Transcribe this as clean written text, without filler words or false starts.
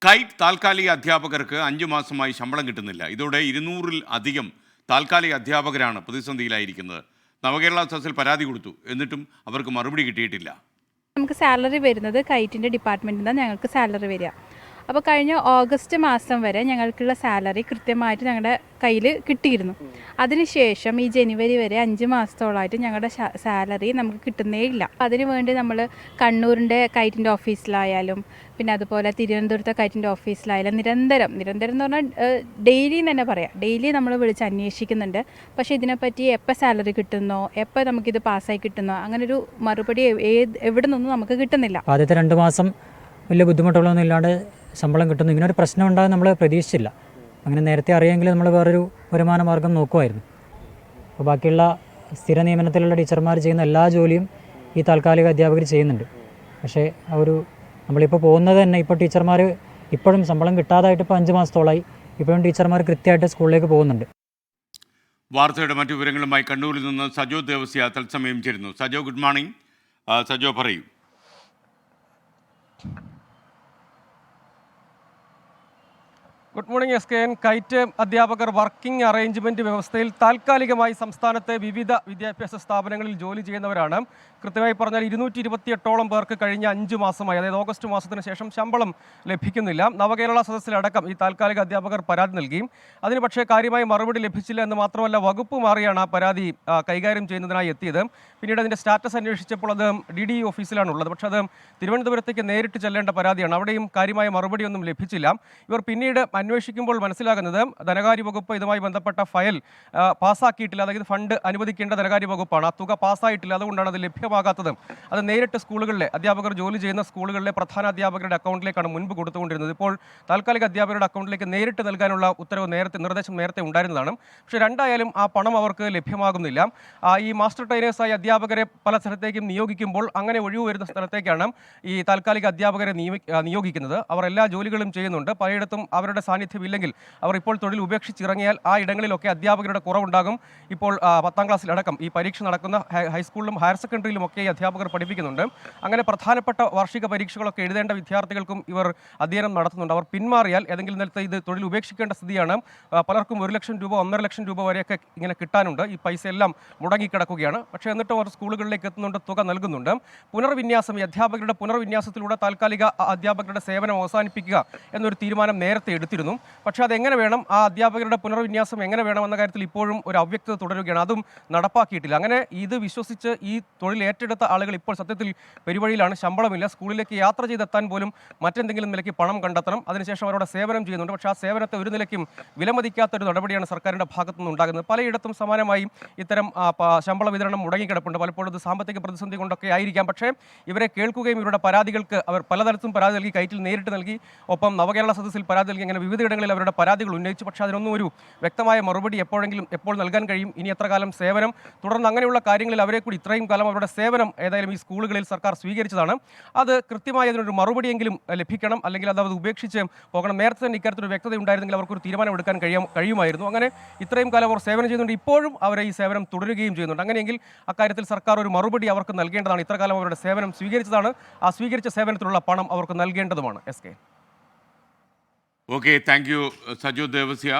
KITE താൽക്കാലിക അധ്യാപകർക്ക് 5 മാസമായി ശമ്പളം കിട്ടുന്നില്ല. ഇതോടെ 200-ൽ അധികം താൽക്കാലിക അധ്യാപകരാണ് പ്രതിസന്ധിയിലായിരിക്കുന്നത്. നവകേരള സദസ്സിൽ പരാതി കൊടുത്തു, എന്നിട്ടും അവർക്ക് മറുപടി കിട്ടിയിട്ടില്ല. നമുക്ക് സാലറി വരുന്നത് കൈറ്റിൻ്റെ ഡിപ്പാർട്ട്മെൻറ്റിൽ നിന്നാണ് ഞങ്ങൾക്ക് സാലറി വരിക. അപ്പോൾ കഴിഞ്ഞ ഓഗസ്റ്റ് മാസം വരെ ഞങ്ങൾക്കുള്ള സാലറി കൃത്യമായിട്ട് ഞങ്ങളുടെ കയ്യിൽ കിട്ടിയിരുന്നു. അതിനുശേഷം ഈ ജനുവരി വരെ 5 മാസത്തോളമായിട്ട് ഞങ്ങളുടെ സാലറി നമുക്ക് കിട്ടുന്നേ ഇല്ല. അതിനുവേണ്ടി നമ്മൾ കണ്ണൂരിൻ്റെ കൈറ്റിൻ്റെ ഓഫീസിലായാലും പിന്നെ അതുപോലെ തിരുവനന്തപുരത്തെ കൈറ്റിൻ്റെ ഓഫീസിലായാലും നിരന്തരം എന്ന് പറഞ്ഞാൽ ഡെയിലി തന്നെ പറയാം, ഡെയിലി നമ്മൾ വിളിച്ച് അന്വേഷിക്കുന്നുണ്ട്. പക്ഷേ ഇതിനെപ്പറ്റി എപ്പോൾ സാലറി കിട്ടുന്നോ, എപ്പോൾ നമുക്കിത് പാസ്സായി കിട്ടുന്നോ, അങ്ങനൊരു മറുപടി എവിടെ നിന്നും നമുക്ക് കിട്ടുന്നില്ല. ആദ്യത്തെ 2 മാസം വലിയ ബുദ്ധിമുട്ടുകളൊന്നും ഇല്ലാണ്ട് ശമ്പളം കിട്ടുന്നു. ഇങ്ങനൊരു പ്രശ്നം ഉണ്ടാകും നമ്മൾ പ്രതീക്ഷിച്ചില്ല. അങ്ങനെ നേരത്തെ അറിയാമെങ്കിൽ നമ്മൾ വേറൊരു വരുമാന മാർഗ്ഗം നോക്കുമായിരുന്നു. അപ്പോൾ ബാക്കിയുള്ള സ്ഥിര നിയമനത്തിലുള്ള ടീച്ചർമാർ ചെയ്യുന്ന എല്ലാ ജോലിയും ഈ താൽക്കാലിക അധ്യാപകർ ചെയ്യുന്നുണ്ട്. പക്ഷേ നമ്മളിപ്പോൾ പോകുന്നത് തന്നെ ഇപ്പോൾ ടീച്ചർമാർ ഇപ്പോഴും ശമ്പളം കിട്ടാതായിട്ട് ഇപ്പോൾ 5 മാസത്തോളമായി. ഇപ്പോഴും ടീച്ചർമാർ കൃത്യമായിട്ട് സ്കൂളിലേക്ക് പോകുന്നുണ്ട്. വാർത്തയുടെ മറ്റു വിവരങ്ങളുമായി കണ്ണൂരിൽ നിന്ന് സജോ ദേവസ്യ തത്സമയം ചേരുന്നു. Sajo, good morning. സജോ, പറയൂ. Good morning SKN. കൈറ്റ് അധ്യാപകർ വർക്കിംഗ് അറേഞ്ച്മെൻറ്റ് വ്യവസ്ഥയിൽ താൽക്കാലികമായി സംസ്ഥാനത്തെ വിവിധ വിദ്യാഭ്യാസ സ്ഥാപനങ്ങളിൽ ജോലി ചെയ്യുന്നവരാണ്. കൃത്യമായി പറഞ്ഞാൽ 228ഓളം പേർക്ക് കഴിഞ്ഞ 5 മാസമായി, അതായത് ഓഗസ്റ്റ് മാസത്തിന് ശേഷം ശമ്പളം ലഭിക്കുന്നില്ല. നവകേരള സദസ്സിലടക്കം ഈ താൽക്കാലിക അധ്യാപകർ പരാതി നൽകിയും അതിന് പക്ഷേ കാര്യമായി മറുപടി ലഭിച്ചില്ല എന്ന് മാത്രമല്ല വകുപ്പ് മാറിയാണ് ആ പരാതി കൈകാര്യം ചെയ്യുന്നതിനായി എത്തിയത്. പിന്നീട് അതിൻ്റെ സ്റ്റാറ്റസ് അന്വേഷിച്ചപ്പോൾ അത് DDE ഓഫീസിലാണുള്ളത്. പക്ഷേ അത് തിരുവനന്തപുരത്തേക്ക് നേരിട്ട് ചെല്ലേണ്ട പരാതിയാണ്. അവിടെയും കാര്യമായ മറുപടിയൊന്നും ലഭിച്ചില്ല. ഇവർ പിന്നീട് അന്വേഷിക്കുമ്പോൾ മനസ്സിലാകുന്നത് ധനകാര്യ വകുപ്പ് ഇതുമായി ബന്ധപ്പെട്ട ഫയൽ പാസ്സാക്കിയിട്ടില്ല, അതായത് ഫണ്ട് അനുവദിക്കേണ്ട ധനകാര്യ വകുപ്പാണ്. ആ തുക പാസ്സായിട്ടില്ല, അതുകൊണ്ടാണ് അത് ലഭ്യമാകാത്തത്. അത് നേരിട്ട് സ്കൂളുകളിലെ അധ്യാപകർ ജോലി ചെയ്യുന്ന സ്കൂളുകളിലെ പ്രധാന അധ്യാപകരുടെ അക്കൗണ്ടിലേക്കാണ് മുൻപ് കൊടുത്തുകൊണ്ടിരുന്നത്. ഇപ്പോൾ താൽക്കാലിക അധ്യാപകരുടെ അക്കൗണ്ടിലേക്ക് നേരിട്ട് നൽകാനുള്ള ഉത്തരവ് നിർദ്ദേശം നേരത്തെ ഉണ്ടായിരുന്നതാണ്. പക്ഷേ രണ്ടായാലും ആ പണം അവർക്ക് ലഭ്യമാകുന്നില്ല. ഈ മാസ്റ്റർ ട്രെയിനേഴ്സായി അധ്യാപകരെ പല സ്ഥലത്തേക്കും നിയോഗിക്കുമ്പോൾ അങ്ങനെ ഒഴിവ് വരുന്ന സ്ഥലത്തേക്കാണ് ഈ താൽക്കാലിക അധ്യാപകരെ നിയോഗിക്കുന്നത്. അവർ എല്ലാ ജോലികളും ചെയ്യുന്നുണ്ട്. പലയിടത്തും അവരുടെ സാന്നിധ്യമില്ലെങ്കിൽ അവർ ഇപ്പോൾ തൊഴിൽ ഉപേക്ഷിച്ചിറങ്ങിയാൽ ആ ഇടങ്ങളിലൊക്കെ അധ്യാപകരുടെ കുറവുണ്ടാകും. ഇപ്പോൾ 10ാം ക്ലാസ്സിലടക്കം ഈ പരീക്ഷ നടക്കുന്ന ഹൈസ്കൂളിലും ഹയർ സെക്കൻഡറിയിലും ഒക്കെ അധ്യാപകർ പഠിപ്പിക്കുന്നുണ്ട്. അങ്ങനെ പ്രധാനപ്പെട്ട വാർഷിക പരീക്ഷകളൊക്കെ എഴുതേണ്ട വിദ്യാർത്ഥികൾക്കും ഇവർ അധ്യയനം നടത്തുന്നുണ്ട്. അവർ പിന്മാറിയാൽ ഏതെങ്കിലും നിലത്ത് ഇത് തൊഴിൽ ഉപേക്ഷിക്കേണ്ട സ്ഥിതിയാണ്. പലർക്കും 1 ലക്ഷം രൂപ 1.5 ലക്ഷം രൂപ വരെയൊക്കെ ഇങ്ങനെ കിട്ടാനുണ്ട്. ഈ പൈസ എല്ലാം മുടങ്ങിക്കിടക്കുകയാണ്. പക്ഷേ എന്നിട്ടും അവർ സ്കൂളുകളിലേക്ക് എത്തുന്നുണ്ട്, തുക നൽകുന്നുണ്ട്. പുനർവിന്യാസം, ഈ അധ്യാപകരുടെ പുനർവിന്യാസത്തിലൂടെ താൽക്കാലിക അധ്യാപകരുടെ സേവനം അവസാനിപ്പിക്കുക എന്നൊരു തീരുമാനം നേരത്തെ എടുത്തിരുന്നു. പക്ഷേ അതെങ്ങനെ വേണം, ആ അധ്യാപകരുടെ പുനർവിന്യാസം എങ്ങനെ വേണം എന്ന കാര്യത്തിൽ ഇപ്പോഴും ഒരു അവ്യക്തത തുടരുകയാണ്. അതും നടപ്പാക്കിയിട്ടില്ല. അങ്ങനെ ഇത് വിശ്വസിച്ച് ഈ തൊഴിൽ ഏറ്റെടുത്ത ആളുകൾ ഇപ്പോൾ സത്യത്തിൽ പെരുവഴിയിലാണ്. ശമ്പളമില്ല, സ്കൂളിലേക്ക് യാത്ര ചെയ്തെത്താൻ പോലും മറ്റെന്തെങ്കിലും നിലയ്ക്ക് പണം കണ്ടെത്തണം. അതിനുശേഷം അവരുടെ സേവനം ചെയ്യുന്നുണ്ട്. പക്ഷേ ആ സേവനത്തെ ഒരു നിലയ്ക്കും വിലമതിക്കാത്തൊരു നടപടിയാണ് സർക്കാരിൻ്റെ ഭാഗത്തുനിന്ന് ഉണ്ടാകുന്നത്. പലയിടത്തും സമാനമായി ഇത്തരം ശമ്പള വിതരണം മുടങ്ങിക്കിടപ്പുണ്ട്. പലപ്പോഴും ഇത് സാമ്പത്തിക പ്രതിസന്ധി കൊണ്ടൊക്കെ ആയിരിക്കാം. പക്ഷേ ഇവരെ കേൾക്കുകയും ഇവരുടെ പരാതികൾക്ക് അവർ പലതരത്തിലും പരാതി നൽകി, കൈറ്റിൽ നേരിട്ട് നൽകി, ഒപ്പം നവകേരള സദസ്സിൽ പരാതി നൽകി, അങ്ങനെ വിവിധയിടങ്ങളിൽ അവരുടെ പരാതികൾ ഉന്നയിച്ചു. പക്ഷേ അതിനൊന്നും ഒരു വ്യക്തമായ മറുപടി എപ്പോൾ നൽകാൻ കഴിയും, ഇനി എത്ര കാലം സേവനം തുടർന്ന്, അങ്ങനെയുള്ള കാര്യങ്ങളിൽ അവരെ കൂടി ഇത്രയും കാലം അവരുടെ സേവനം ഏതായാലും ഈ സ്കൂളുകളിൽ സർക്കാർ സ്വീകരിച്ചതാണ്. അത് കൃത്യമായി അതിനൊരു മറുപടിയെങ്കിലും ലഭിക്കണം, അല്ലെങ്കിൽ അത് ഉപേക്ഷിച്ച് പോകണം. നേരത്തെ തന്നെ ഇക്കാര്യത്തിൽ വ്യക്തത ഉണ്ടായിരുന്നെങ്കിൽ അവർക്കൊരു തീരുമാനം എടുക്കാൻ കഴിയുമായിരുന്നു. അങ്ങനെ ഇത്രയും കാലം അവർ സേവനം ചെയ്യുന്നുണ്ട്, ഇപ്പോഴും അവരെ ഈ സേവനം തുടരുകയും ചെയ്യുന്നുണ്ട്. അങ്ങനെയെങ്കിൽ അക്കാര്യത്തിൽ സർക്കാർ ഒരു മറുപടി അവർക്ക് നൽകേണ്ടതാണ്. ഇത്രകാലം അവരുടെ സേവനം സ്വീകരിച്ചതാണ്, ആ സ്വീകരിച്ച സേവനത്തിലുള്ള പണം അവർക്ക് നൽകേണ്ടതുമാണ്. SK. Okay, thank you Sajo Devasya.